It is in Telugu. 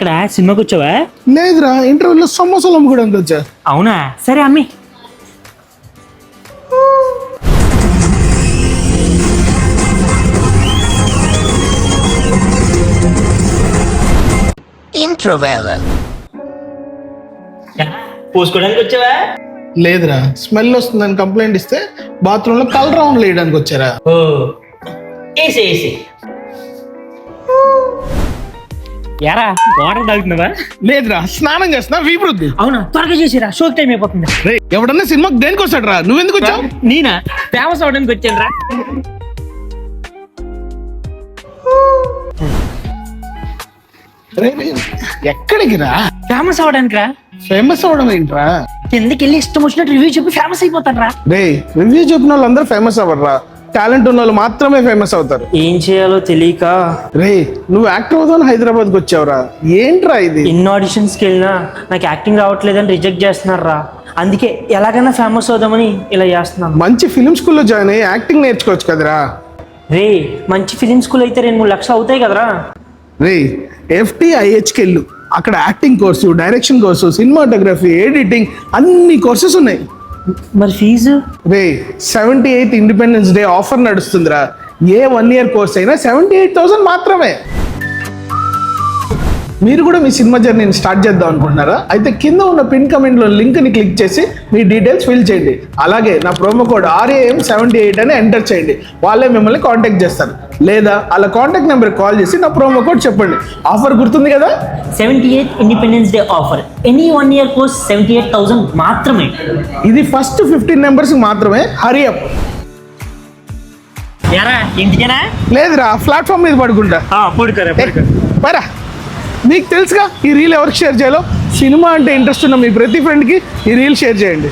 ఇక్కడ సినిమాకి వచ్చావా? లేదురా, ఇంటర్వ్యూలో సమోసాలు అమ్ముకోవడానికి వచ్చా. అవునా, సరే అమ్మి. పోసుకోవడానికి వచ్చావా? లేదురా, స్మెల్ వస్తుందని కంప్లైంట్ ఇస్తే బాత్రూంలో కలర్ రౌండ్లు వేయడానికి వచ్చారా. ఓ ఏసే ఏసే. యారా వాటర్ తాగుతున్నావా? లేదురా, స్నానం చేస్తున్నా వీపురుద్ది. అవునా, త్వరగా చేసిరా, షోకి టైం అయిపోతుంది. ఎవడన్నా సినిమాకి దేనికి వస్తాడు రా, నువ్వెందుకు వచ్చావు? నేనా ఫేమస్ అవడానికి వచ్చాను రా. ఎక్కడికి రా? ఫేమస్ అవడానికి రా. ఫేమస్ అవడం ఏంట్రా? కిందకి వెళ్ళి ఇష్టం వచ్చినట్టు రివ్యూ చెప్పి ఫేమస్ అయిపోతాను రా. రే, రివ్యూ చెప్పిన వాళ్ళందరూ ఫేమస్ అవ్వరు, టాలెంట్ ఉన్న వాళ్ళు మాత్రమే ఫేమస్ అవుతారు. ఏం చేయాలో తెలియక రే, నువ్వు యాక్టర్ అవుతావు హైదరాబాద్కి వచ్చావురా, ఏంట్రా ఇది? ఎన్ని ఆడిషన్స్కి వెళ్ళినా నాకు యాక్టింగ్ రావట్లేదని రిజెక్ట్ చేస్తున్నారు రా. అందుకే ఎలాగైనా ఫేమస్ అవుదామని ఇలా చేస్తున్నాను. మంచి ఫిలిం స్కూల్లో జాయిన్ అయ్యి యాక్టింగ్ నేర్చుకోవచ్చు కదరా. రే, మంచి ఫిలిం స్కూల్ అయితే 2-3 లక్షలు అవుతాయి కదరా. రే, FTIHకి వెళ్ళు, అక్కడ acting course, direction course, cinematography, editing అన్ని కోర్సెస్ ఉన్నాయి. మరి ఫీజు? రే, 78th ఇండిపెండెన్స్ డే ఆఫర్ నడుస్తుందిరా. ఏ 1 year కోర్స్ అయినా 78,000 మాత్రమే. మీరు కూడా మీ సినిమా జర్నీని స్టార్ట్ చేద్దాం అనుకుంటున్నారా? అయితే కింద ఉన్న పిన్ కమెంట్లో లింక్ని క్లిక్ చేసి మీ డీటెయిల్స్ ఫిల్ చేయండి. అలాగే నా ప్రోమో కోడ్ RAM78 అని ఎంటర్ చేయండి, వాళ్ళే మిమ్మల్ని కాంటాక్ట్ చేస్తారు. లేదా అలా కాంటాక్ట్ నెంబర్కి కాల్ చేసి నా ప్రోమో కోడ్ చెప్పండి. ఆఫర్ గుర్తుంది కదా? 78th independence day offer. Any 1 year course 78,000 మాత్రమే. ఇది ఫస్ట్ 15 మెంబర్స్కి మాత్రమే. హరి అప్. యారా ఇంటికేనా? లేదురా, ప్లాట్ఫామ్ మీద పడుకుంటా. పరా, మీకు తెలుసుగా ఈ రీల్ ఎవరికి షేర్ చేయాలో. సినిమా అంటే ఇంట్రెస్ట్ ఉన్న మీ ప్రతి ఫ్రెండ్కి ఈ రీల్ షేర్ చేయండి.